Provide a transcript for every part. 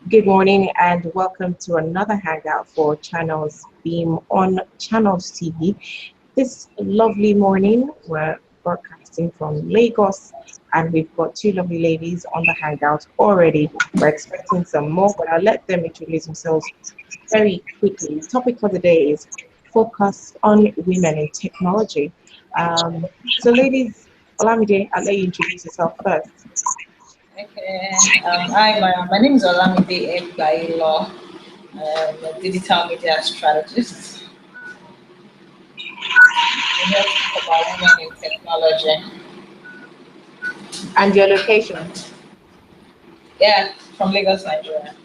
Good morning and welcome to another hangout for Channels Beam on Channels TV. This lovely morning, we're broadcasting from Lagos and we've got two lovely ladies on the hangout already. We're expecting some more, but I'll let them introduce themselves very quickly. The topic for the day is focus on women in technology. So, ladies, Olamide, I'll let you introduce yourself first. Okay. Hi, my name is Alana Gay. I'm a digital media strategist. We help talk about women in technology. And your location. Yeah, from Lagos, Nigeria.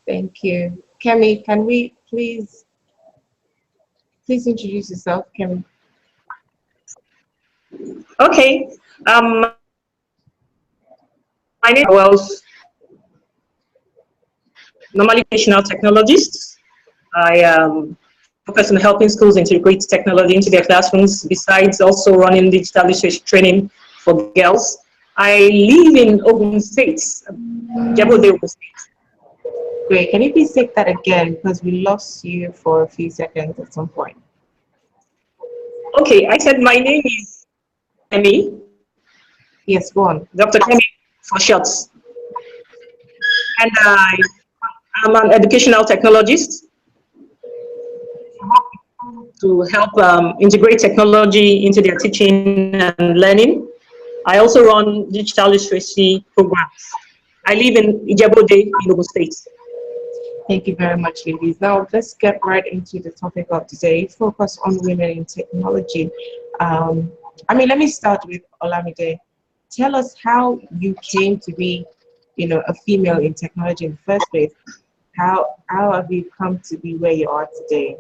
Thank you. Kemi, can we please introduce yourself, Kemi? Okay. My name is Wells, normally educational technologist. I focus on helping schools integrate technology into their classrooms, besides also running digital literacy training for girls. I live in Ogun State, Jabode, Ogun State. Great. Can you please take that again because we lost you for a few seconds at some point. Okay, I said my name is Kemi, Yes, go on. Dr. Kemi for short, and I'm an educational technologist to help integrate technology into their teaching and learning. I also run digital literacy programs. I live in Ijebode in Ogun State. Thank you very much, ladies. Now let's get right into the topic of today. Focus on women in technology. Let me start with Olamide. Tell us how you came to be, a female in technology in the first place. How have you come to be where you are today?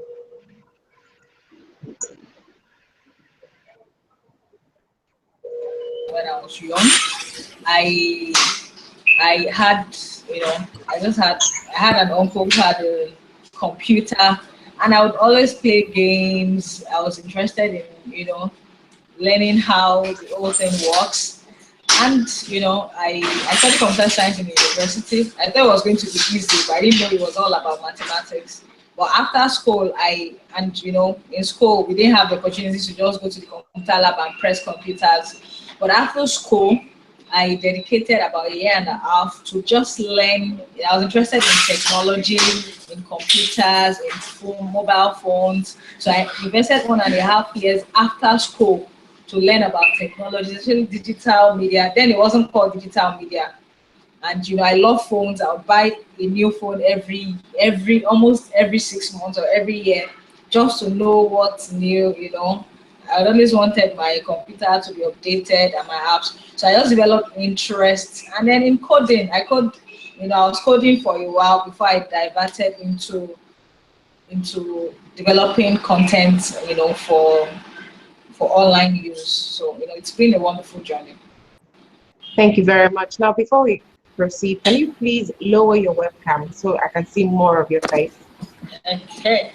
When I was young, I I had, I had an uncle who had a computer, and I would always play games. I was interested in, learning how the whole thing works. And I studied computer science in university. I thought it was going to be easy, but I didn't know it was all about mathematics. But after school, in school we didn't have the opportunity to just go to the computer lab and press computers. But after school, I dedicated about a year and a half to just learn. I was interested in technology, in computers, in mobile phones. So I invested 1.5 years after school to learn about technology, especially digital media. Then it wasn't called digital media. And I love phones. I'll buy a new phone every almost every 6 months or every year just to know what's new. I always wanted my computer to be updated and my apps. So I just developed interest. And then in coding, I was coding for a while before I diverted into developing content, for online use. So, it's been a wonderful journey. Thank you very much. Now, before we proceed, can you please lower your webcam so I can see more of your face? Okay.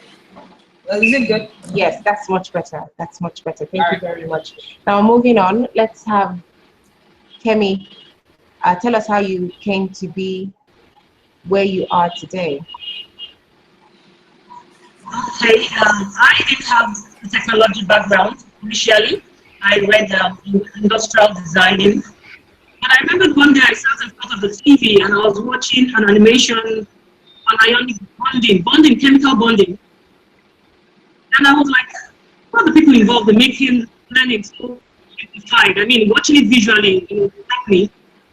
Well, is it good? Yes, that's much better. That's much better. Thank All you right. very much. Now, moving on, let's have Kemi tell us how you came to be where you are today. Okay, I didn't have a technology background initially. I read industrial designing. But I remember one day I sat in front of the TV and I was watching an animation on ionic bonding, chemical bonding. And I was like, what are the people involved in making learning so simplified? I mean, watching it visually, struck me.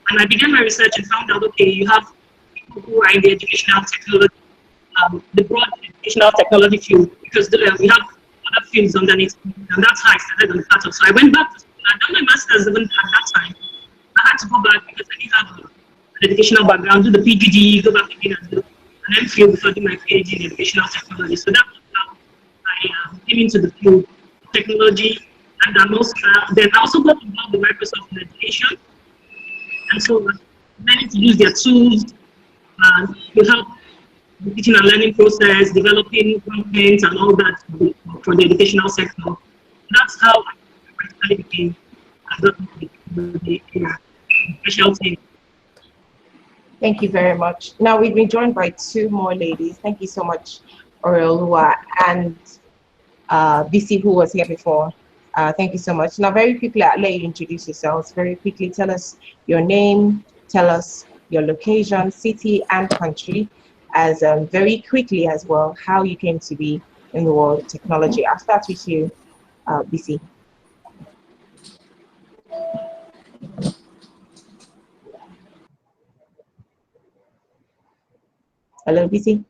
And I began my research and found out, okay, you have people who are in the educational technology, the broad educational technology field, because we have other fields underneath. And that's how I started on the pattern. So I went back to school. I'd done my master's even at that time. I had to go back because I didn't have an educational background, do the PGD, go back again and do an MPhil before doing my PhD in educational technology. So that was how I came into the field of technology. And then I also got involved with Microsoft in education. And so learning to use their tools to help the teaching and learning process, developing content and all that for the educational sector. That's how I practically became a specialty. Thank you very much. Now we've been joined by two more ladies. Thank you so much, Elua and BC, who was here before. Thank you so much. Now, very quickly, I'll let you introduce yourselves. Very quickly, tell us your name, tell us your location, city, and country, as very quickly as well, how you came to be in the world of technology. I'll start with you, BC. Hello, BC.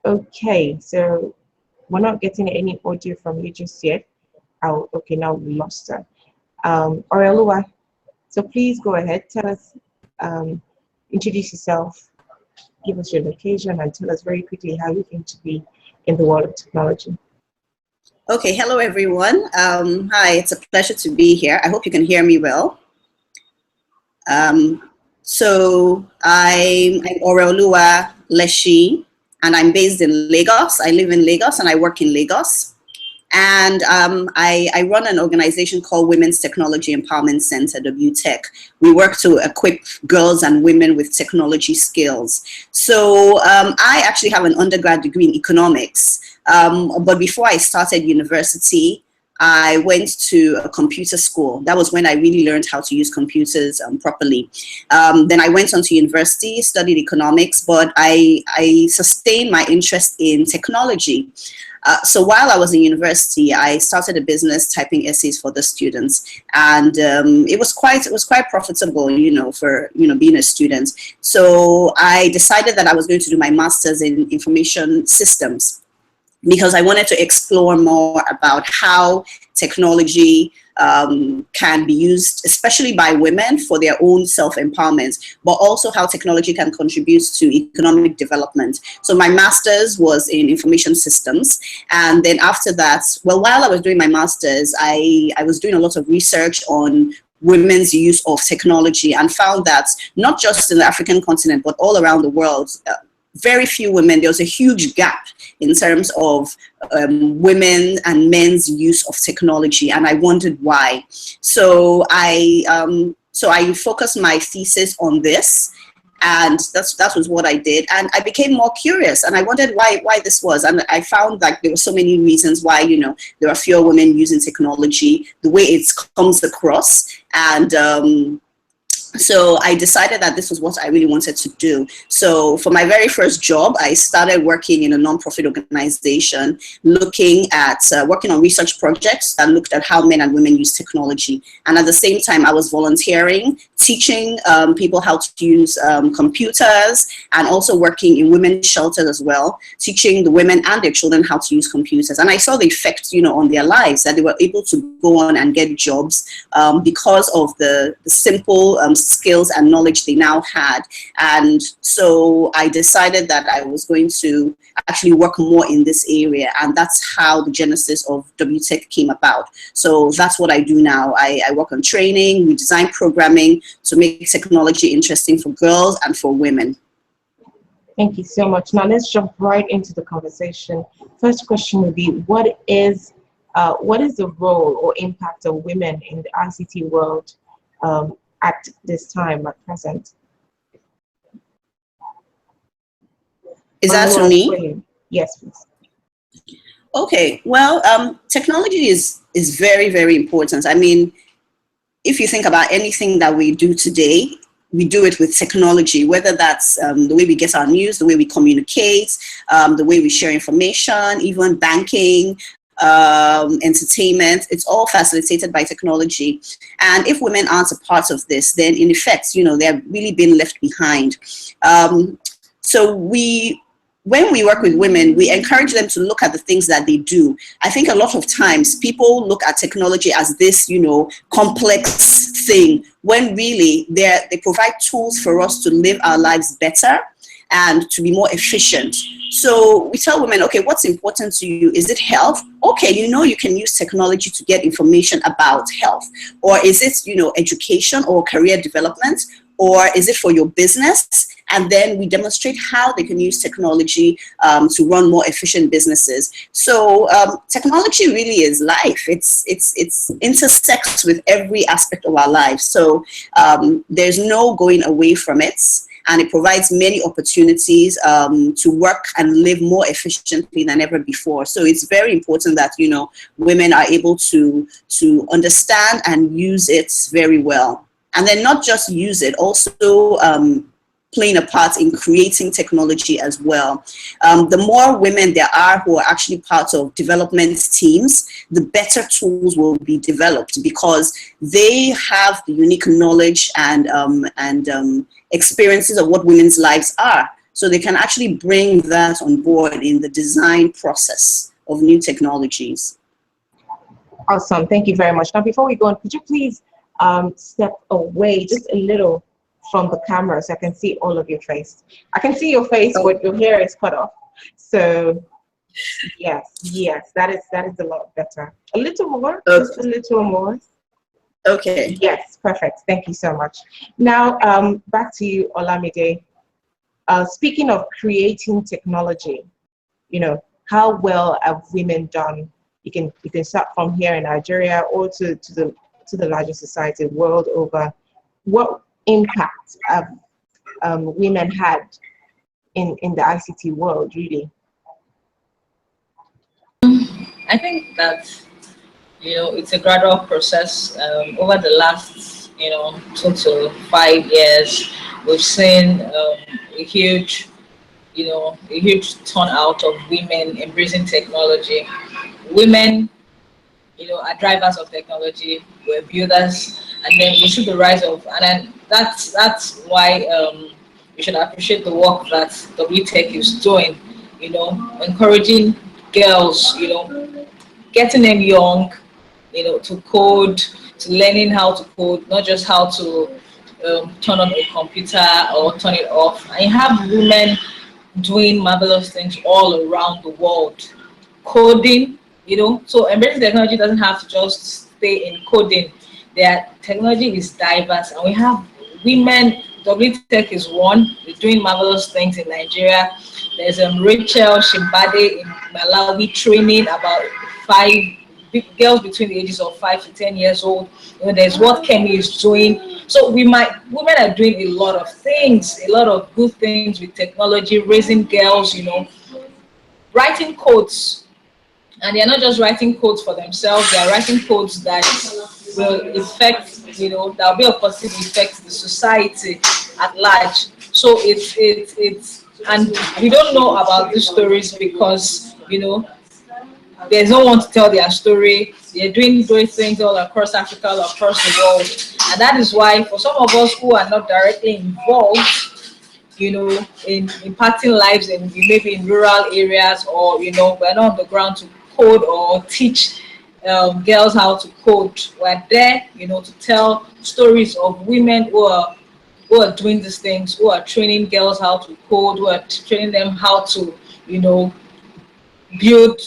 Okay, so we're not getting any audio from you just yet. Oh, okay, now we lost her. Elua, so please go ahead, tell us, introduce yourself, give us your location, and tell us very quickly how you came to be in the world of technology. Okay, hello everyone. Hi, it's a pleasure to be here. I hope you can hear me well. So I'm Elua Leshi, and I'm based in Lagos. I live in Lagos and I work in Lagos. And I run an organization called Women's Technology Empowerment Center, WTech. We work to equip girls and women with technology skills. So I actually have an undergrad degree in economics. But before I started university, I went to a computer school. That was when I really learned how to use computers properly. Then I went on to university, studied economics, but I sustained my interest in technology. So while I was in university, I started a business typing essays for the students, and it was quite profitable, for being a student. So I decided that I was going to do my master's in information systems, because I wanted to explore more about how technology can be used, especially by women, for their own self-empowerment, but also how technology can contribute to economic development. So my master's was in information systems. And then after that, well, while I was doing my master's, I was doing a lot of research on women's use of technology, and found that not just in the African continent, but all around the world, very few women, there was a huge gap in terms of women and men's use of technology, and I wondered why. So I focused my thesis on this, and that was what I did. And I became more curious, and I wondered why this was. And I found that there were so many reasons why, there are fewer women using technology, the way it comes across, and so I decided that this was what I really wanted to do. So for my very first job, I started working in a nonprofit organization, looking at working on research projects that looked at how men and women use technology. And at the same time, I was volunteering, teaching people how to use computers, and also working in women's shelters as well, teaching the women and their children how to use computers. And I saw the effect, on their lives, that they were able to go on and get jobs because of the simple skills and knowledge they now had. And so I decided that I was going to actually work more in this area, and that's how the genesis of WTech came about. So that's what I do now. I work on training, we design programming to make technology interesting for girls and for women. Thank you so much. Now let's jump right into the conversation. First question would be, what is the role or impact of women in the ICT world at this time, at present? Is that to me? Yes, please. Okay, well, technology is very, very important. I mean, if you think about anything that we do today, we do it with technology, whether that's the way we get our news, the way we communicate, the way we share information, even banking, entertainment. It's all facilitated by technology. And if women aren't a part of this, then in effect, they're really being left behind. So when we work with women, we encourage them to look at the things that they do. I think a lot of times people look at technology as this, complex thing, when really they provide tools for us to live our lives better and to be more efficient. So we tell women, okay, what's important to you? Is it health? Okay, you can use technology to get information about health. Or is it, education or career development? Or is it for your business? and then we demonstrate how they can use technology to run more efficient businesses. So technology really is life. It's intersects with every aspect of our lives. So there's no going away from it. And it provides many opportunities to work and live more efficiently than ever before. So it's very important that, you know, women are able to understand and use it very well. And then not just use it, also playing a part in creating technology as well. The more women there are who are actually part of development teams, the better tools will be developed, because they have the unique knowledge and experiences of what women's lives are. So they can actually bring that on board in the design process of new technologies. Awesome. Thank you very much. Now, before we go on, could you please step away just a little from the camera so I can see all of your face? I can see your face, but your hair is cut off. So yes, that is a lot better. A little more, just a little more. Okay. Yes, perfect. Thank you so much. Now, back to you, Olamide. Speaking of creating technology, you know, how well have women done? You can start from here in Nigeria or to the larger society world over. What impact have women had in the ICT world, really? I think that, you know, it's a gradual process. Over the last, you know, 2 to 5 years, we've seen a huge turnout of women embracing technology. Women, you know, are drivers of technology, we're builders, and then we see the rise of, and then that's why we should appreciate the work that WTech is doing, you know, encouraging girls, you know, getting them young, you know, to code, to learning how to code, not just how to turn on a computer or turn it off. And you have women doing marvelous things all around the world, coding, you know. So embracing technology doesn't have to just stay in coding. Their technology is diverse, and we have women. WTech is one, we're doing marvelous things in Nigeria. There's Rachel Shimbade in Malawi training about 5 girls between the ages of 5 to 10 years old. You know, there's what Kemi is doing. So women are doing a lot of things, a lot of good things with technology, raising girls, you know, writing codes. And they're not just writing codes for themselves, they're writing codes that will affect, you know, that will be of positive effect to the society at large. So it's and we don't know about these stories because, you know, there's no one to tell their story. They're doing great things all across Africa, all across the world. And that is why for some of us who are not directly involved, you know, in impacting lives in maybe in rural areas, or, you know, we're not on the ground to code or teach girls how to code. We're there, you know, to tell stories of women who are doing these things, who are training girls how to code, who are training them how to, you know, build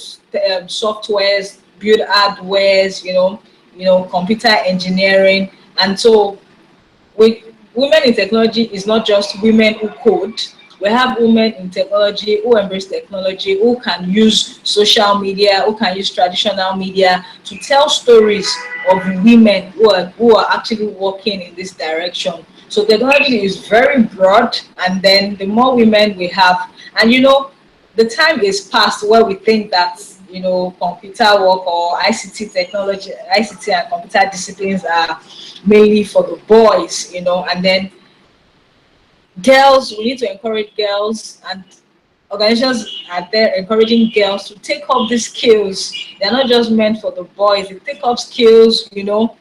softwares, build hardwares, you know, computer engineering. And so with women in technology is not just women who code. We have women in technology who embrace technology, who can use social media, who can use traditional media to tell stories of women who are actually working in this direction. So technology is very broad, and then the more women we have, and, you know, the time is past where we think that, you know, computer work or ICT technology, ICT and computer disciplines are mainly for the boys, you know. And then girls, we need to encourage girls, and organizations are there encouraging girls to take up these skills. They're not just meant for the boys. They take up skills, you know,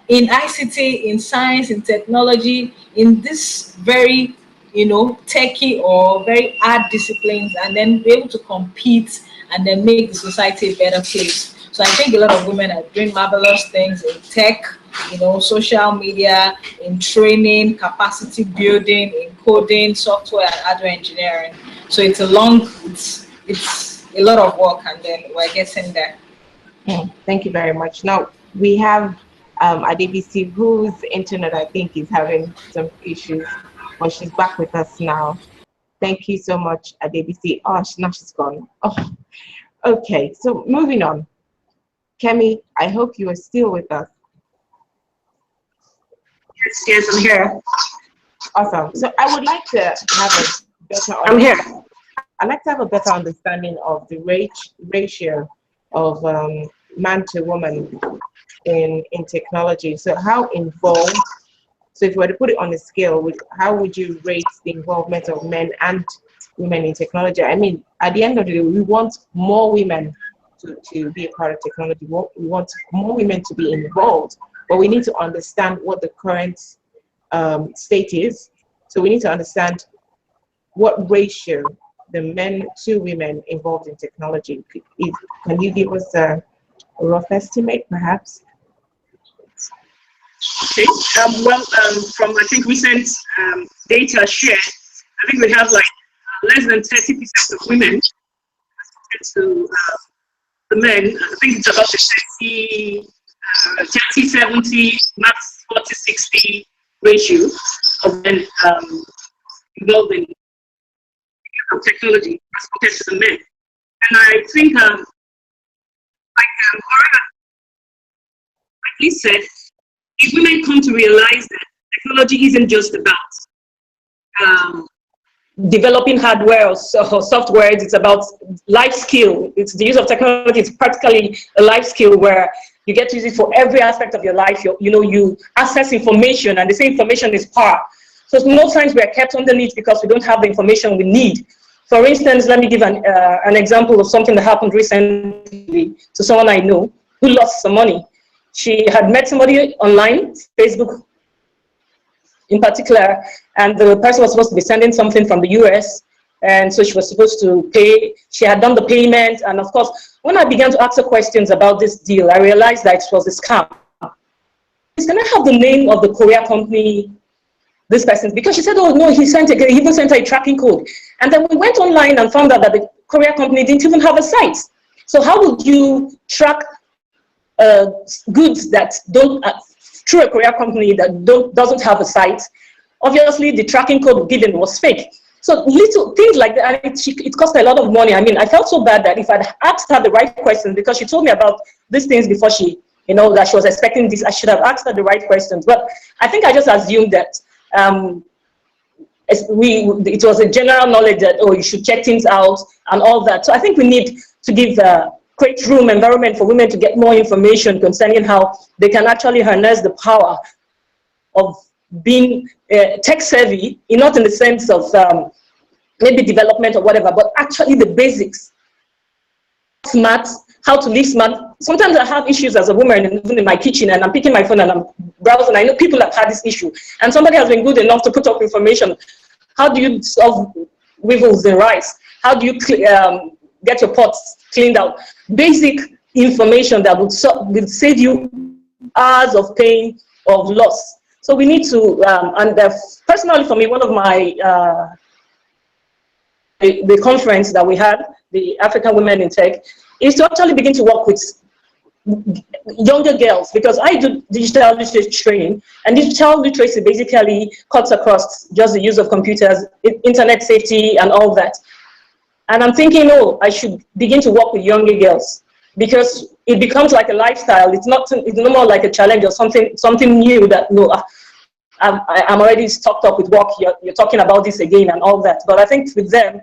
in ICT, in science, in technology, in this very, you know, techie or very hard disciplines, and then be able to compete and then make the society a better place. So I think a lot of women are doing marvelous things in tech, you know, social media, in training, capacity building, in coding, software and hardware engineering. So it's a lot of work, and then we're getting there. Thank you very much. Now we have Adebisi, whose internet I think is having some issues. but she's back with us now. Thank you so much, Adebisi. Oh, now she's gone. Oh, okay. So moving on. Kemi, I hope you are still with us. Yes, I'm here. Awesome. So I would like to have a better. I'm here. I'd like to have a better understanding of the ratio of man to woman in technology. So how involved? So if you were to put it on a scale, how would you rate the involvement of men and women in technology? I mean, at the end of the day, we want more women to be a part of technology. We want more women to be involved, but we need to understand what the current state is. So we need to understand what ratio the men to women involved in technology. Can you give us a rough estimate, perhaps? Okay. From I think recent data shared, I think we have like less than 30% of women to the men. I think it's about the 30-70, max 40-60 ratio of men involved in technology as compared to the men. And I think, like Lee said, if women come to realize that technology isn't just about developing hardware or software, it's about life skill. It's the use of technology. It's practically a life skill where you get to use it for every aspect of your life. You access information, and the same information is power. So most times we are kept underneath because we don't have the information we need. For instance, let me give an example of something that happened recently to someone I know who lost some money. She had met somebody online, Facebook in particular, and the person was supposed to be sending something from the US, and so she was supposed to pay. She had done the payment, and of course, when I began to ask her questions about this deal, I realized that it was a scam. Can I have the name of the courier company this person? Because she said, oh no, he even sent her a tracking code. And then we went online and found out that the courier company didn't even have a site. So how would you track goods that don't, through a courier company that doesn't have a site? Obviously, the tracking code given was fake. So little things like that, and it cost a lot of money. I mean, I felt so bad that if I'd asked her the right questions, because she told me about these things before she, that she was expecting this, I should have asked her the right questions. But I think I just assumed that it was a general knowledge that, oh, you should check things out and all that. So I think we need to give create room, environment for women to get more information concerning how they can actually harness the power of being tech savvy, not in the sense of maybe development or whatever, but actually the basics. Smart, how to live smart. Sometimes I have issues as a woman, even in my kitchen, and I'm picking my phone and I'm browsing. I know people have had this issue, and somebody has been good enough to put up information. How do you solve weevils in rice? How do you get your pots cleaned out? Basic information that would save you hours of pain, of loss. So we need to, personally for me, one of my, the conference that we had, the African Women in Tech, is to actually begin to work with younger girls, because I do digital literacy training, and digital literacy basically cuts across just the use of computers, internet safety, and all that. And I'm thinking, oh, I should begin to work with younger girls, because it becomes like a lifestyle. It's no more like a challenge or something new that, no, I'm already stocked up with work. You're talking about this again and all that. But I think with them,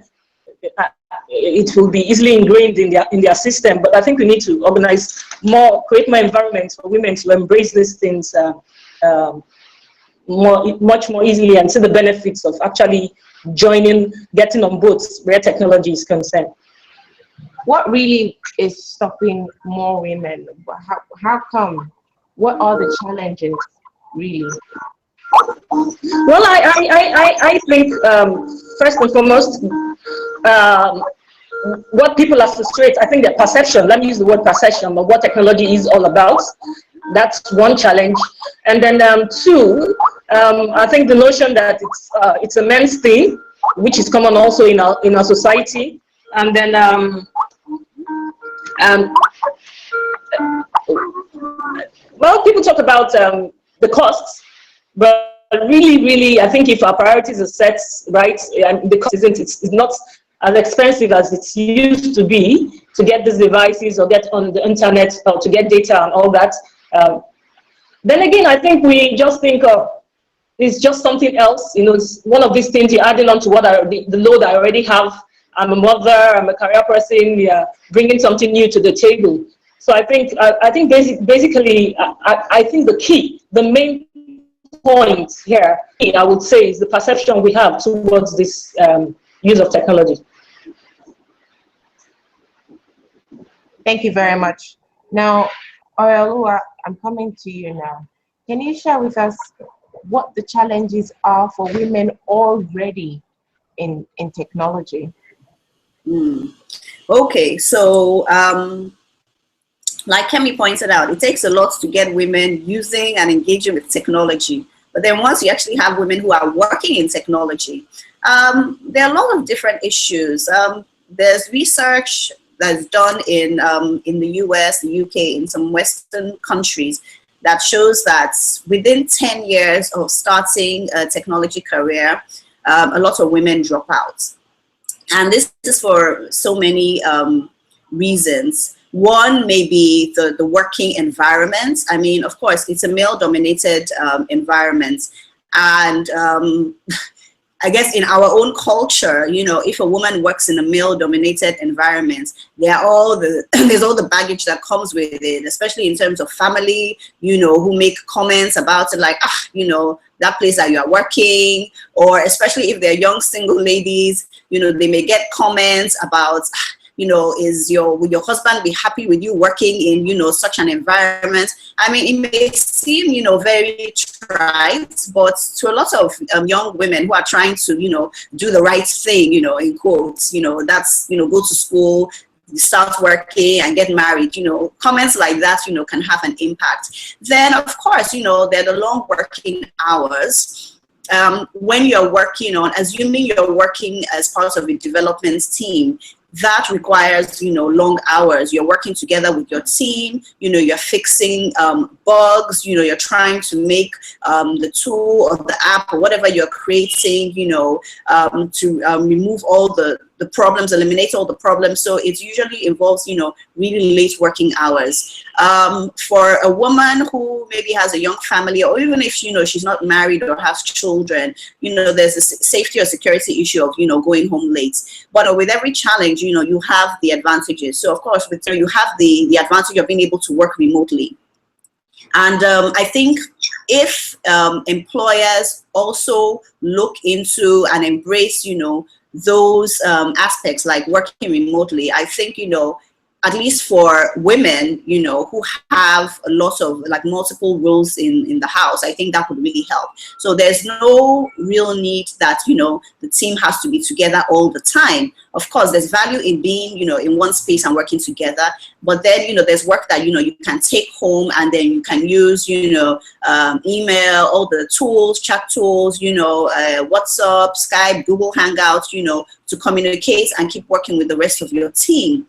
it will be easily ingrained in their system. But I think we need to organize more, create more environments for women to embrace these things much more easily and see the benefits of actually getting on board where technology is concerned. What really is stopping more women? How come? What are the challenges, really? Well, I think first and foremost, what people associate, I think their perception, let me use the word perception, of what technology is all about. That's one challenge. And then two, I think the notion that it's a men's thing, which is common also in our society. And then well, people talk about the costs, but really, I think if our priorities are set right, and the cost it's not as expensive as it used to be to get these devices or get on the internet or to get data and all that. Then again, I think we just think of it's just something else. You know, it's one of these things you're adding on to what the load I already have. I'm a mother, I'm a career person, we are bringing something new to the table. So I think basically, I think the main point here, I would say, is the perception we have towards this use of technology. Thank you very much. Now, Elua, I'm coming to you now. Can you share with us what the challenges are for women already in technology? Okay, so like Kemi pointed out, it takes a lot to get women using and engaging with technology. But then once you actually have women who are working in technology, there are a lot of different issues. There's research that's done in the US, the UK, in some Western countries that shows that within 10 years of starting a technology career, a lot of women drop out. And this is for so many reasons. One may be the working environment. I mean, of course, it's a male-dominated environment. And I guess in our own culture, you know, if a woman works in a male-dominated environment, there's all the baggage that comes with it, especially in terms of family, you know, who make comments about it like, you know, that place that you are working, or especially if they're young single ladies, you know, they may get comments about, you know, will your husband be happy with you working in, you know, such an environment? I mean, it may seem, you know, very trite, but to a lot of young women who are trying to, you know, do the right thing, you know, in quotes, you know, that's, you know, go to school, start working and get married, you know, comments like that, you know, can have an impact. Then, of course, you know, there are the long working hours. When you're working on, assuming you're working as part of a development team, that requires, you know, long hours. You're working together with your team, you know, you're fixing bugs, you know, you're trying to make the tool or the app or whatever you're creating, you know, to remove all the problems, eliminate all the problems. So it usually involves, you know, really late working hours. For a woman who maybe has a young family, or even if, you know, she's not married or has children, you know, there's a safety or security issue of, you know, going home late. But with every challenge, you know, you have the advantages. So of course, you have the advantage of being able to work remotely. And I think if employers also look into and embrace, you know, those aspects like working remotely, I think, you know, at least for women, you know, who have a lot of like multiple roles in the house, I think that would really help. So there's no real need that, you know, the team has to be together all the time. Of course, there's value in being, you know, in one space and working together. But then, you know, there's work that, you know, you can take home and then you can use, you know, email, all the tools, chat tools, you know, WhatsApp, Skype, Google Hangouts, you know, to communicate and keep working with the rest of your team.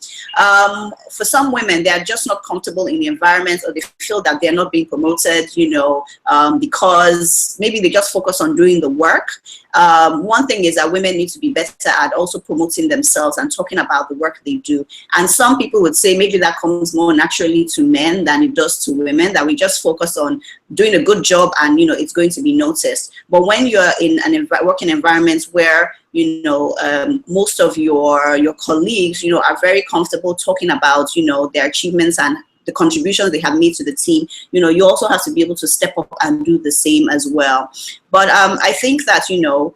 For some women, they are just not comfortable in the environment, or they feel that they're not being promoted, you know, because maybe they just focus on doing the work. One thing is that women need to be better at also promoting themselves and talking about the work they do. And some people would say maybe that comes more naturally to men than it does to women, that we just focus on doing a good job and, you know, it's going to be noticed. But when you're in an working environment where, you know, most of your colleagues, you know, are very comfortable talking about, you know, their achievements and the contributions they have made to the team, you know, you also have to be able to step up and do the same as well. But I think that, you know,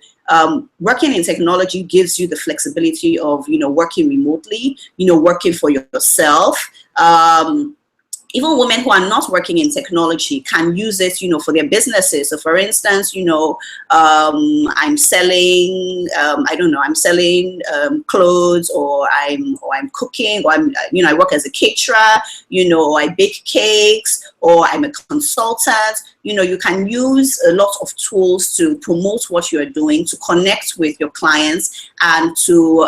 working in technology gives you the flexibility of, you know, working remotely, you know, working for yourself. Even women who are not working in technology can use it, you know, for their businesses. So for instance, you know, I'm selling, I don't know, I'm selling clothes, or I'm cooking, or I'm, you know, I work as a caterer, you know, I bake cakes, or I'm a consultant. You know, you can use a lot of tools to promote what you're doing, to connect with your clients, and to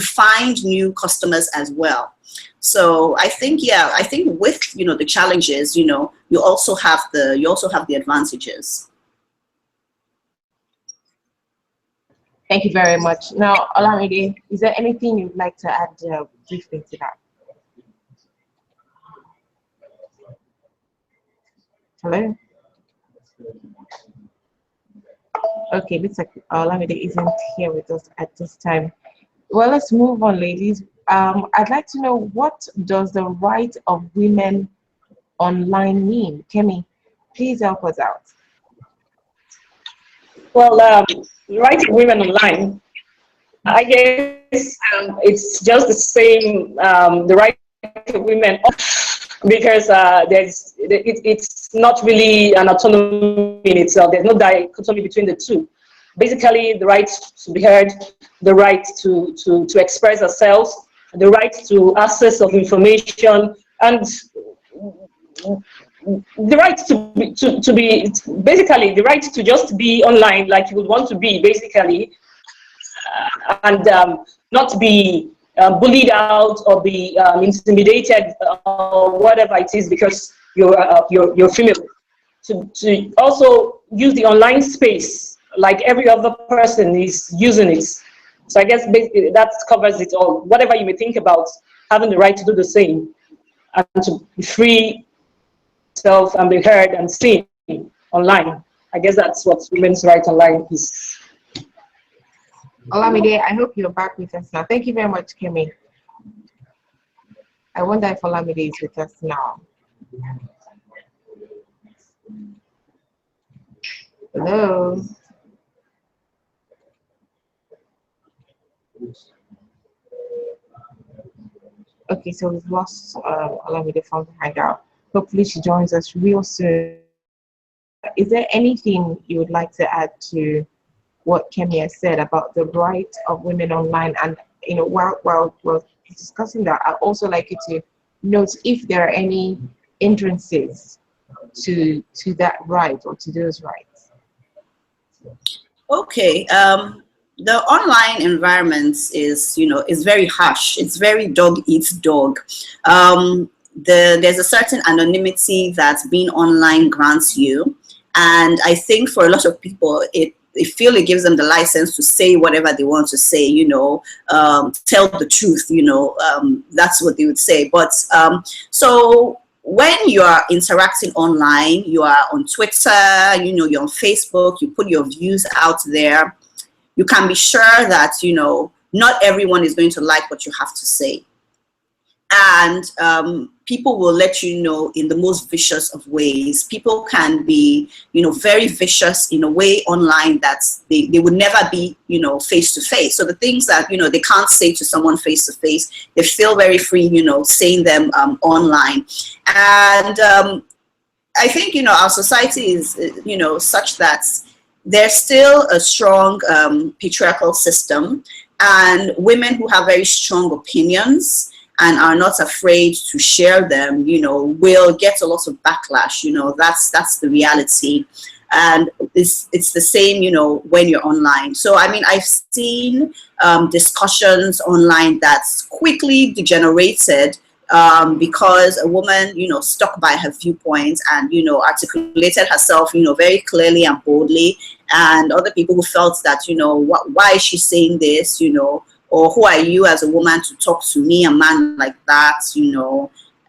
find new customers as well. So I think, yeah, I think with, you know, the challenges, you know, you also have the advantages. Thank you very much. Now, Olamide, is there anything you'd like to add briefly to that? Hello? Okay, looks like Olamide isn't here with us at this time. Well, let's move on, ladies. I'd like to know, what does the right of women online mean? Kemi, please help us out. Well, the right of women online, I guess it's just the same, the right of women, because it's not really an autonomy in itself. There's no dichotomy between the two. Basically, the right to be heard, the right to express ourselves, the right to access of information, and the right to be basically the right to just be online like you would want to be, basically, and not be bullied out or be intimidated or whatever it is because you're female. To also use the online space like every other person is using it. So I guess basically that covers it all. Whatever you may think about, having the right to do the same and to be free self and be heard and seen online. I guess that's what women's rights online is. Olamide, I hope you're back with us now. Thank you very much, Kemi. I wonder if Olamide is with us now. Hello. Okay, so we've lost Olamide from the hangout. Hopefully she joins us real soon. Is there anything you would like to add to what Kemi has said about the right of women online? And while we're discussing that, I'd also like you to note if there are any hindrances to that right or to those rights. Okay. The online environment is very harsh. It's very dog eats dog. There's a certain anonymity that being online grants you, and I think for a lot of people it gives them the license to say whatever they want to say, tell the truth, that's what they would say. But so when you are interacting online, you are on Twitter, you're on Facebook, you put your views out there, you can be sure that, not everyone is going to like what you have to say. And people will let you know in the most vicious of ways. People can be, very vicious in a way online that they would never be, face to face. So the things that, they can't say to someone face to face, they feel very free, saying them online. And I think, our society is, such that there's still a strong patriarchal system, and women who have very strong opinions and are not afraid to share them, will get a lot of backlash. That's the reality. And it's the same, when you're online. So, I mean, I've seen discussions online that's quickly degenerated because a woman, stuck by her viewpoints and, articulated herself, very clearly and boldly. And other people who felt that, why is she saying this, or who are you as a woman to talk to me, a man like that, and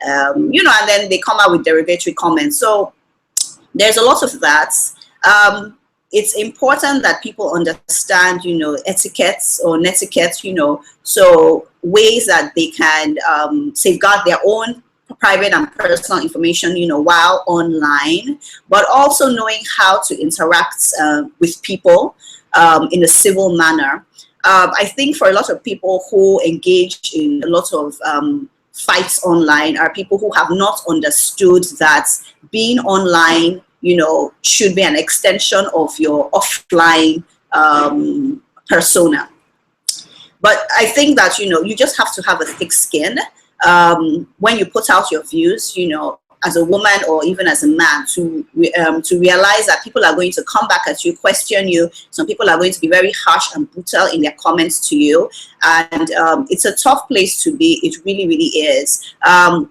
then they come out with derogatory comments. So there's a lot of that. It's important that people understand, etiquettes or netiquette, so ways that they can safeguard their own private and personal information, while online, but also knowing how to interact with people in a civil manner. I think for a lot of people who engage in a lot of fights online are people who have not understood that being online, should be an extension of your offline persona. But I think that, you just have to have a thick skin when you put out your views, as a woman or even as a man, to realize that people are going to come back at you, question you. Some people are going to be very harsh and brutal in their comments to you. And it's a tough place to be. It really, really is.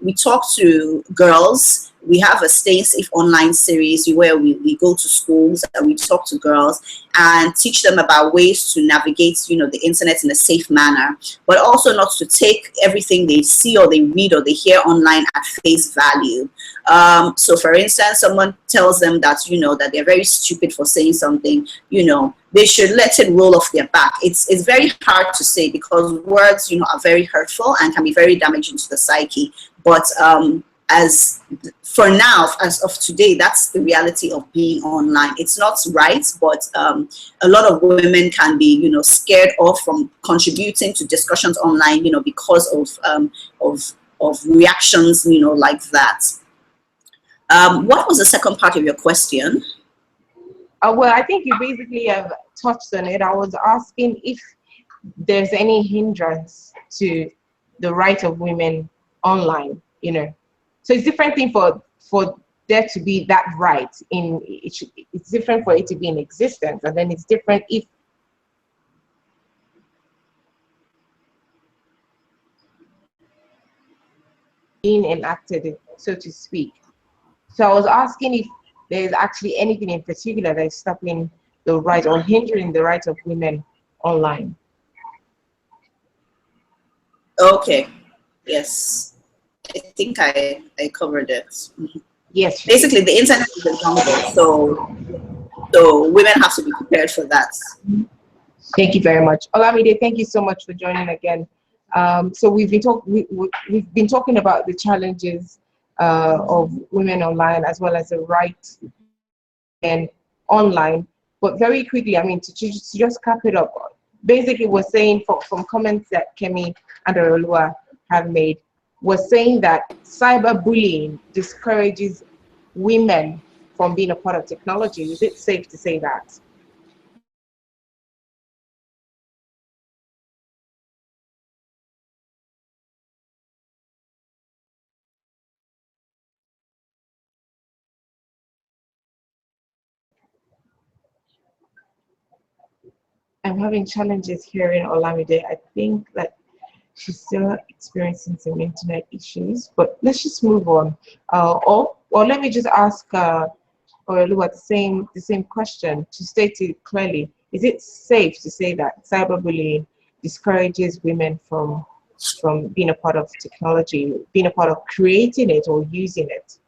We talk to girls we have a Stay Safe online series where we go to schools and we talk to girls and teach them about ways to navigate, the internet in a safe manner, but also not to take everything they see or they read or they hear online at face value. So for instance, someone tells them that, that they're very stupid for saying something, they should let it roll off their back. It's very hard to say because words, are very hurtful and can be very damaging to the psyche. But as for now, as of today, that's the reality of being online. It's not right, but a lot of women can be, scared off from contributing to discussions online, because of reactions, like that. What was the second part of your question? Well, I think you basically have touched on it. I was asking if there's any hindrance to the right of women online, So it's different thing for there to be that right it's different for it to be in existence, and then it's different if being enacted, so to speak. So I was asking if there's actually anything in particular that is stopping the right or hindering the right of women online. Okay. Yes. I think I covered it. Yes. Basically, the internet is a jungle, so women have to be prepared for that. Thank you very much, Olamide. Thank you so much for joining again. So we've been talking about the challenges of women online as well as the right and online. But very quickly, I mean, to just cap it up, basically we're saying from comments that Kemi and Elua have made, we're saying that cyberbullying discourages women from being a part of technology. Is it safe to say that? I'm having challenges hearing Olamide. I think that she's still experiencing some internet issues, but let's just move on. Or let me just ask Elua the same question to state it clearly. Is it safe to say that cyberbullying discourages women from being a part of technology, being a part of creating it or using it?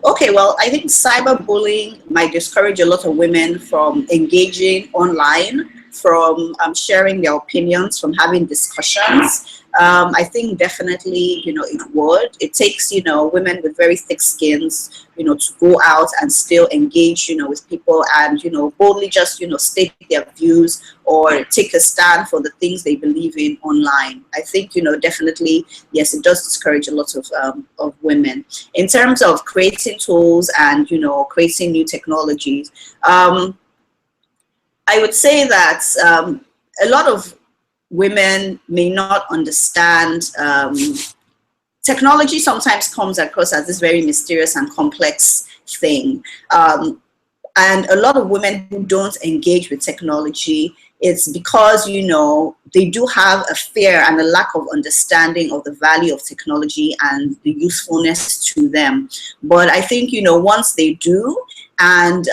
Okay, well, I think cyberbullying might discourage a lot of women from engaging online, from sharing their opinions, from having discussions. I think definitely, it would. It takes, women with very thick skins, to go out and still engage, with people and, boldly just, state their views or take a stand for the things they believe in online. I think, definitely, yes, it does discourage a lot of women. In terms of creating tools and, creating new technologies, I would say that a lot of women may not understand. Technology sometimes comes across as this very mysterious and complex thing. And a lot of women who don't engage with technology, it's because, they do have a fear and a lack of understanding of the value of technology and the usefulness to them. But I think, once they do, and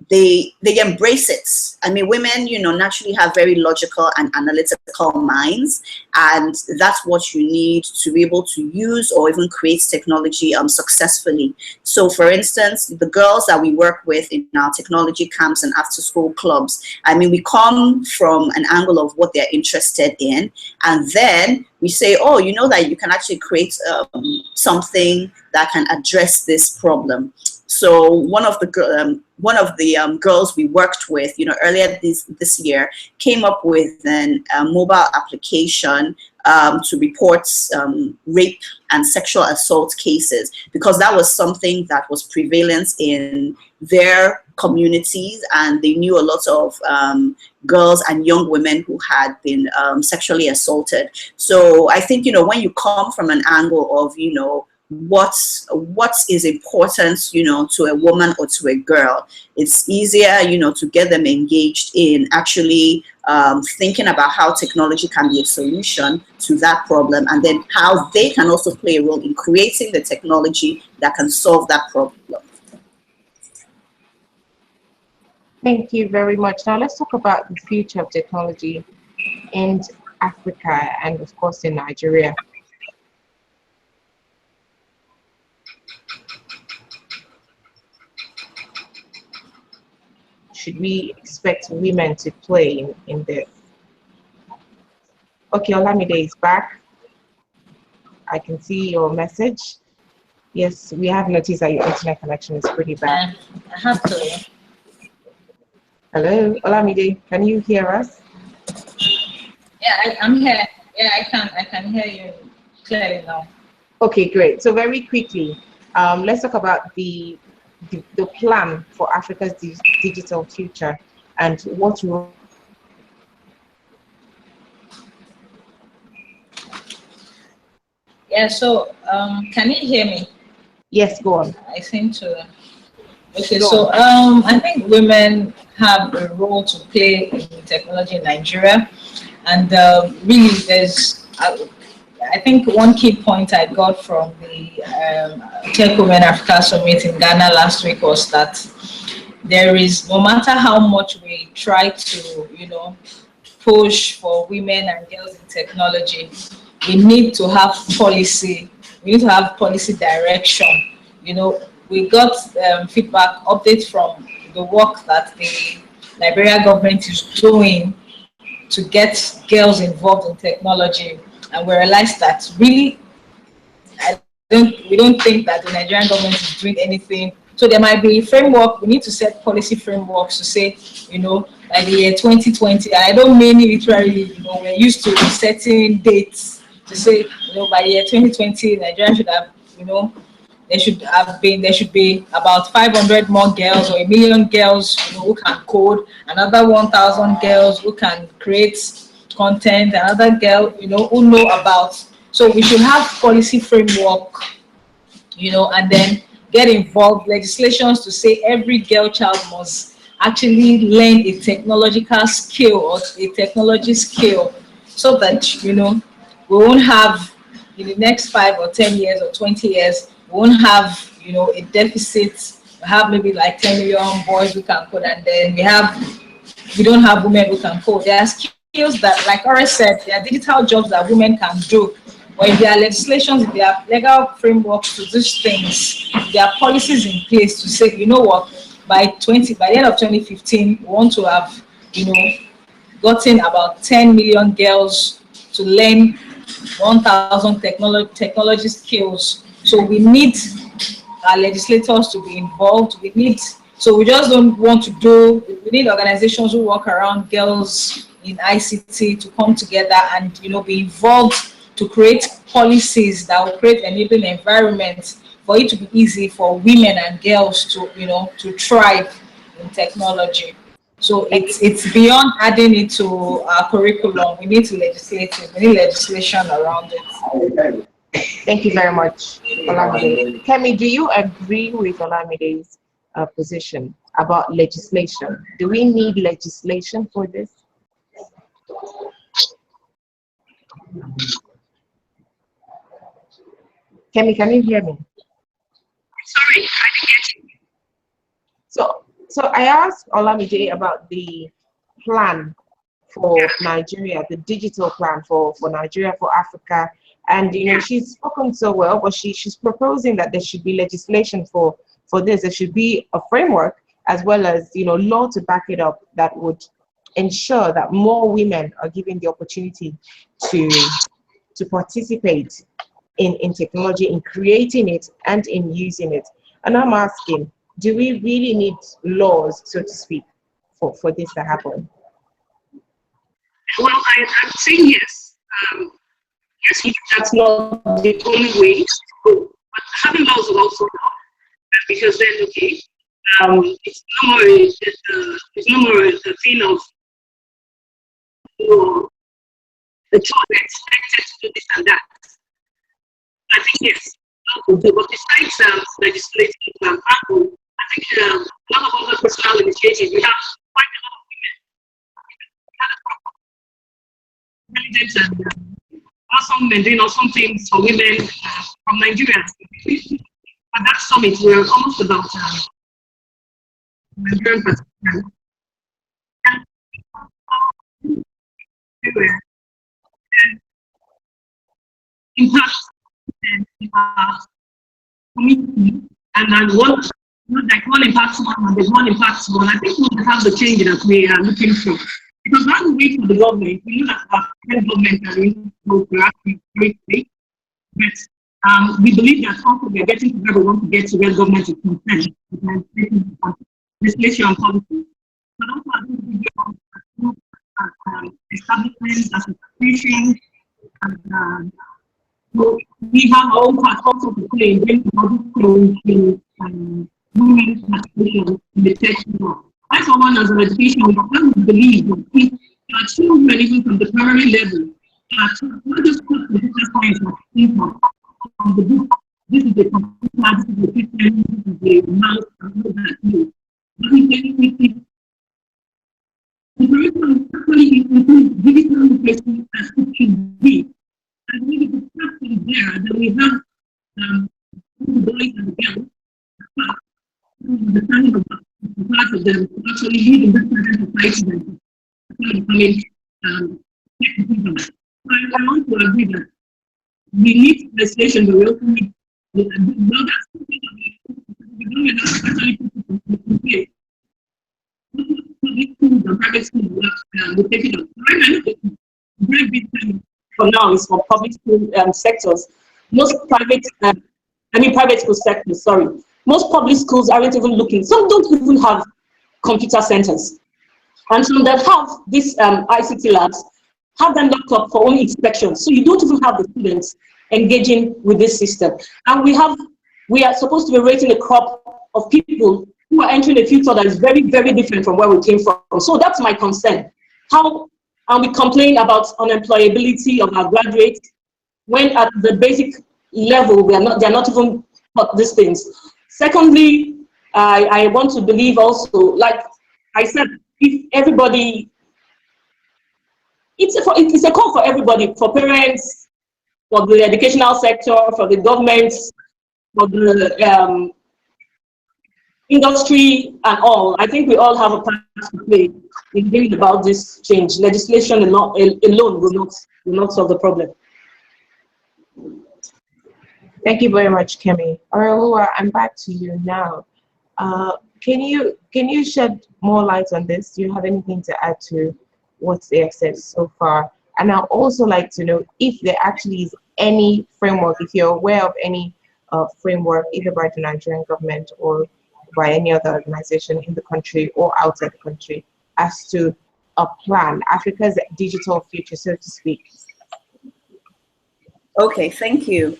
they embrace it. I mean, women, naturally have very logical and analytical minds, and that's what you need to be able to use or even create technology successfully. So, for instance, the girls that we work with in our technology camps and after-school clubs, I mean, we come from an angle of what they're interested in, and then we say, oh, that you can actually create something that can address this problem. So one of the girls we worked with, earlier this year, came up with a mobile application to report rape and sexual assault cases, because that was something that was prevalent in their communities, and they knew a lot of girls and young women who had been sexually assaulted. So I think, when you come from an angle of, what is important, you know, to a woman or to a girl. It's easier, you know, to get them engaged in actually thinking about how technology can be a solution to that problem, and then how they can also play a role in creating the technology that can solve that problem. Thank you very much. Now let's talk about the future of technology in Africa and of course in Nigeria. Should we expect women to play in this? Okay, Olamide is back. I can see your message. Yes, we have noticed that your internet connection is pretty bad. I have to. Hello, Olamide, can you hear us? Yeah, I'm here. Yeah, I can hear you clearly now. Okay, great. So very quickly, let's talk about the plan for Africa's digital future and what role. Yeah, so can you hear me? Yes, go on. I seem to. Okay, Go so on. I think women have a role to play in technology in Nigeria, and really, I think one key point I got from the Tech Women Africa Summit in Ghana last week was that there is, no matter how much we try to, you know, push for women and girls in technology, we need to have policy. We need to have policy direction. You know, we got feedback updates from the work that the Liberia government is doing to get girls involved in technology, and we realized that really, we don't think that the Nigerian government is doing anything. So there might be framework. We need to set policy frameworks to say, you know, by the year 2020. And I don't mean literally, you know, we're used to setting dates to say, you know, by the year 2020, Nigeria should have, you know, there should be about 500 more girls or 1 million girls, you know, who can code, another 1,000 girls who can create content, another girl, you know, who know about. So we should have policy framework, you know, and then get involved legislations to say every girl child must actually learn a technological skill or a technology skill, so that, you know, we won't have, in the next 5 or 10 years or 20 years, we won't have, you know, a deficit. We have maybe like 10 million boys who can code, and then we don't have women who can code. There are skills that, like Ora said, there are digital jobs that women can do. But if there are legislations, if there are legal frameworks to these things, if there are policies in place to say, you know what, by the end of 2015, we want to have, you know, gotten about 10 million girls to learn 1,000 technology skills. So we need our legislators to be involved. So we just don't want to we need organizations who work around girls in ICT to come together and, you know, be involved to create policies that will create enabling environments for it to be easy for women and girls to, you know, to thrive in technology. So it's beyond adding it to our curriculum. We need to legislate it. We need legislation around it. Thank you very much, Olamide. Kemi, do you agree with Olamide's position about legislation? Do we need legislation for this? Kemi, can you hear me? Sorry, I didn't get you. So I asked Olamide about the plan for Nigeria, the digital plan for Nigeria, for Africa. And, you know, she's spoken so well, but she's proposing that there should be legislation for this. There should be a framework as well as, you know, law to back it up that would ensure that more women are given the opportunity to participate in technology, in creating it and in using it. And I'm asking, do we really need laws, so to speak, for this to happen? Well, I'm saying yes. Yes, that's not the only way to go. But having laws will also help, because then, okay, it's no more a thing of, you know, the children are expected to do this and that. I think yes, Apple do. But besides legislating Apple, I think a lot of other personal initiatives, we have quite a lot of women intelligent and awesome men doing awesome things for women from Nigeria. At that summit, we're almost about Nigerian participants. And impact community, and then one, like one impacts one, and there's one impacts one. I think we'll have the change that we are looking for. Because while we wait for the government, we know that our current government are going to actually great, but we believe that also we are getting to where we want to get to where government is concerned, legislation and policy. But also, I think we establishments, associations, and so we have our own part also to play in bringing body to women's participation in the tech world. I, for one, as an education, we believe that if our children, even from the primary level, not just put the business science from the book, this is the computer, this is the system, this is the mouse, and all that. But if the curriculum actually includes digital literacy as it should be, and maybe the structure there, then we have the boys and the girls, understanding of the parts of them to actually lead in this present society and actually becoming technical. So I want to agree that we need legislation, but we also need actually in place. Public schools and private schools will take it up. Very big thing for now is for public school sectors. Most private, private school sectors, sorry. Most public schools aren't even looking. Some don't even have computer centers. And some that have these ICT labs have them locked up for only inspections. So you don't even have the students engaging with this system. And we are supposed to be raising a crop of people who are entering a future that is very, very different from where we came from. So that's my concern. How and we complain about unemployability of our graduates when at the basic level they're not even taught these things. Secondly, I want to believe also, like I said, if everybody, it's a call for everybody, for parents, for the educational sector, for the government, for the industry and all. I think we all have a part to play in bringing about this change. Legislation alone will not solve the problem. Thank you very much, Kemi. Elua, I'm back to you now. Can you shed more light on this? Do you have anything to add to what they have said so far? And I'd also like to know if there actually is any framework, if you're aware of any framework, either by the Nigerian government or by any other organization in the country or outside the country, as to a plan, Africa's digital future, so to speak. Okay, thank you.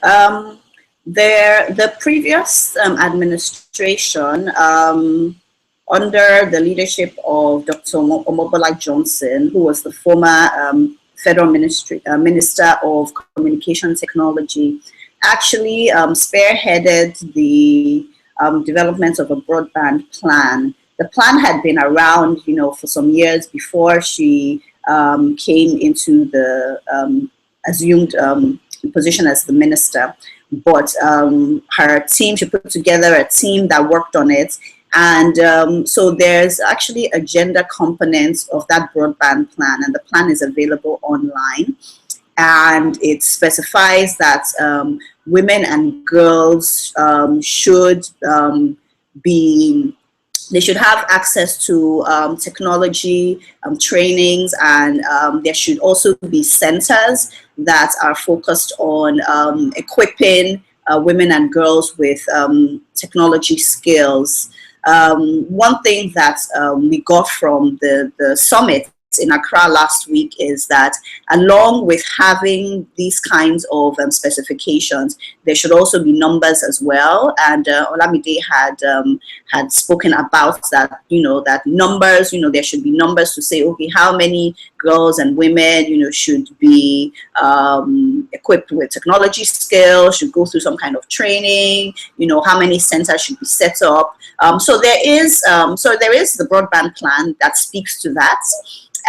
The previous administration, under the leadership of Dr. Omobola Johnson, who was the former Federal Minister of Communication Technology, actually spearheaded the development of a broadband plan. The plan had been around, for some years before she came into the assumed position as the minister. But her team, she put together a team that worked on it. And so there's actually a gender component of that broadband plan, and the plan is available online. And it specifies that women and girls should they should have access to technology trainings, and there should also be centers that are focused on equipping women and girls with technology skills. One thing that we got from the summit in Accra last week is that along with having these kinds of specifications, there should also be numbers as well. And Olamide had spoken about that, that numbers, there should be numbers to say, okay, how many girls and women, should be equipped with technology skills, should go through some kind of training, how many centers should be set up. So there is the broadband plan that speaks to that,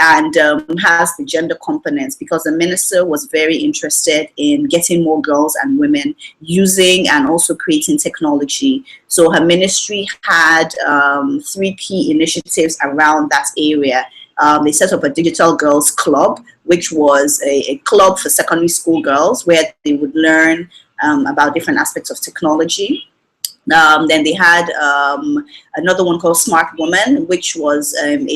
and has the gender components, because the minister was very interested in getting more girls and women using and also creating technology. So her ministry had 3 key initiatives around that area. They set up a digital girls club, which was a club for secondary school girls where they would learn about different aspects of technology. Then they had another one called Smart Woman, which was an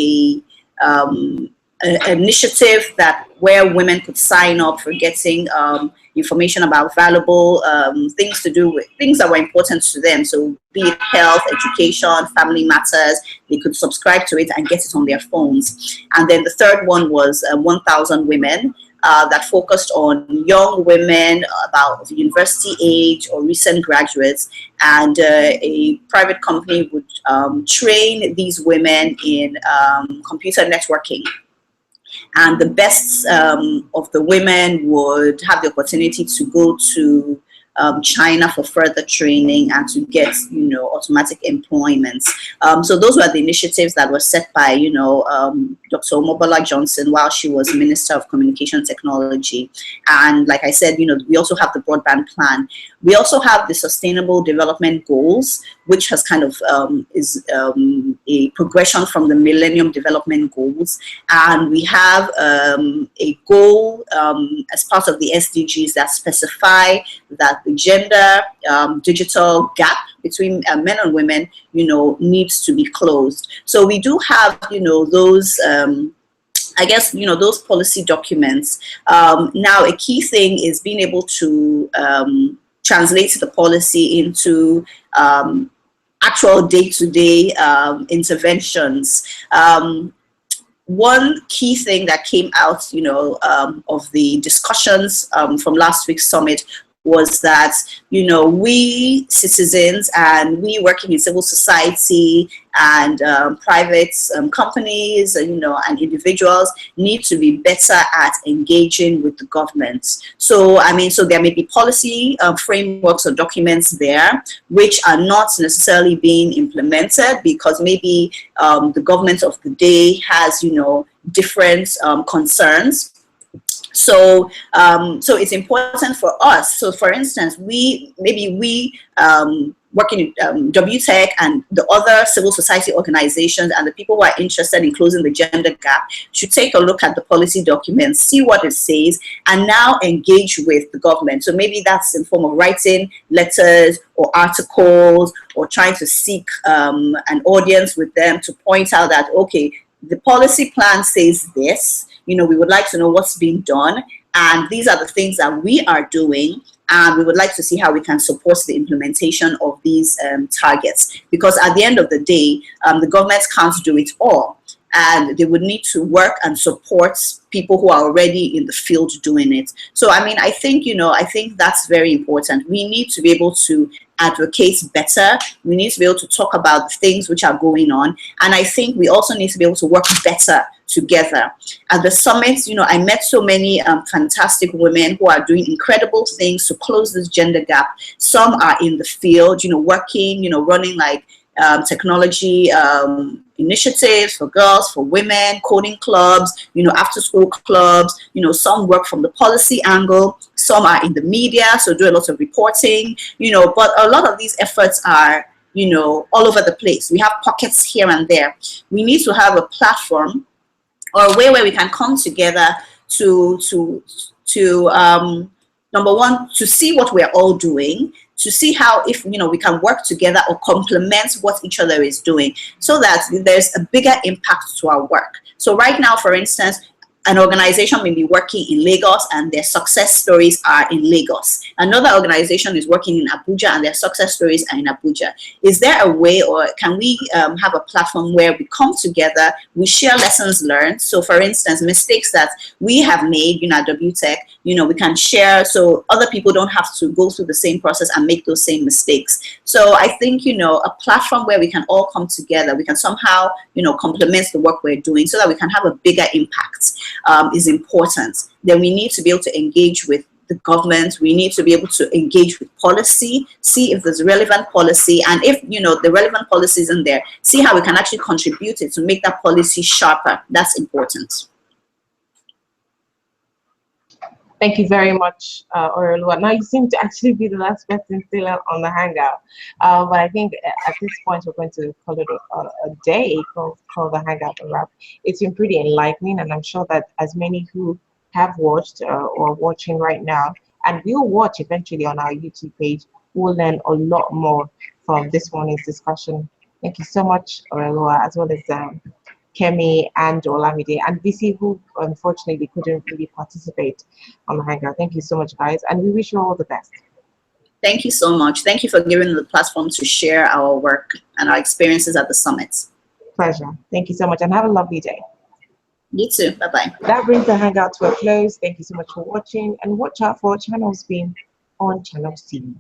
initiative where women could sign up for getting information about valuable things to do with things that were important to them. So be it health, education, family matters, they could subscribe to it and get it on their phones. And then the third one was 1,000 Women, that focused on young women about university age or recent graduates, and a private company would train these women in computer networking. And the best of the women would have the opportunity to go to China for further training and to get, automatic employments. So those were the initiatives that were set by, Dr. Omobola Johnson while she was Minister of Communication Technology. And like I said, we also have the broadband plan. We also have the Sustainable Development Goals, which has kind of is a progression from the Millennium Development Goals. And we have a goal as part of the SDGs that specify that the gender digital gap between men and women, needs to be closed. So we do have, those I guess, those policy documents. Now, a key thing is being able to translate the policy into actual day-to-day interventions. One key thing that came out, of the discussions from last week's summit was that, we citizens and we working in civil society and private companies, and individuals need to be better at engaging with the government. So, so there may be policy frameworks or documents there which are not necessarily being implemented because maybe the government of the day has, different concerns. So, so it's important for us. So, for instance, we working in WTech and the other civil society organizations and the people who are interested in closing the gender gap should take a look at the policy documents, see what it says, and now engage with the government. So maybe that's in form of writing letters or articles or trying to seek an audience with them to point out that, okay, the policy plan says this. We would like to know what's being done, and these are the things that we are doing, and we would like to see how we can support the implementation of these targets. Because at the end of the day, the government can't do it all, and they would need to work and support people who are already in the field doing it. So, I think, I think that's very important. We need to be able to advocate better. We need to be able to talk about things which are going on. And I think we also need to be able to work better together. At the summit, I met so many fantastic women who are doing incredible things to close this gender gap. Some are in the field, working, running like technology initiatives for girls, for women, coding clubs, after school clubs, some work from the policy angle, some are in the media, so do a lot of reporting, but a lot of these efforts are, all over the place. We have pockets here and there. We need to have a platform or a way where we can come together to number one, to see what we're all doing, to see how if we can work together or complement what each other is doing so that there's a bigger impact to our work. So right now, for instance, an organization may be working in Lagos and their success stories are in Lagos. Another organization is working in Abuja and their success stories are in Abuja. Is there a way, or can we have a platform where we come together, we share lessons learned? So for instance, mistakes that we have made, at WTech, we can share so other people don't have to go through the same process and make those same mistakes. So I think, a platform where we can all come together, we can somehow, complement the work we're doing so that we can have a bigger impact. Is important. Then we need to be able to engage with the government. We need to be able to engage with policy, see if there's relevant policy, and if the relevant policy isn't there, see how we can actually contribute it to make that policy sharper. That's important. Thank you very much, Elua. Now you seem to actually be the last person still on the hangout, but I think at this point we're going to call it a day, call the hangout a wrap. It's been pretty enlightening, and I'm sure that as many who have watched or watching right now and will watch eventually on our YouTube page will learn a lot more from this morning's discussion. Thank you so much, Elua, as well as Kemi and Olamide and BC, who unfortunately couldn't really participate on the hangout. Thank you so much, guys, and we wish you all the best. Thank you so much. Thank you for giving the platform to share our work and our experiences at the summit. Pleasure. Thank you so much, and have a lovely day. You too. Bye-bye. That brings the hangout to a close. Thank you so much for watching, and watch out for Channels Beam on Channels TV.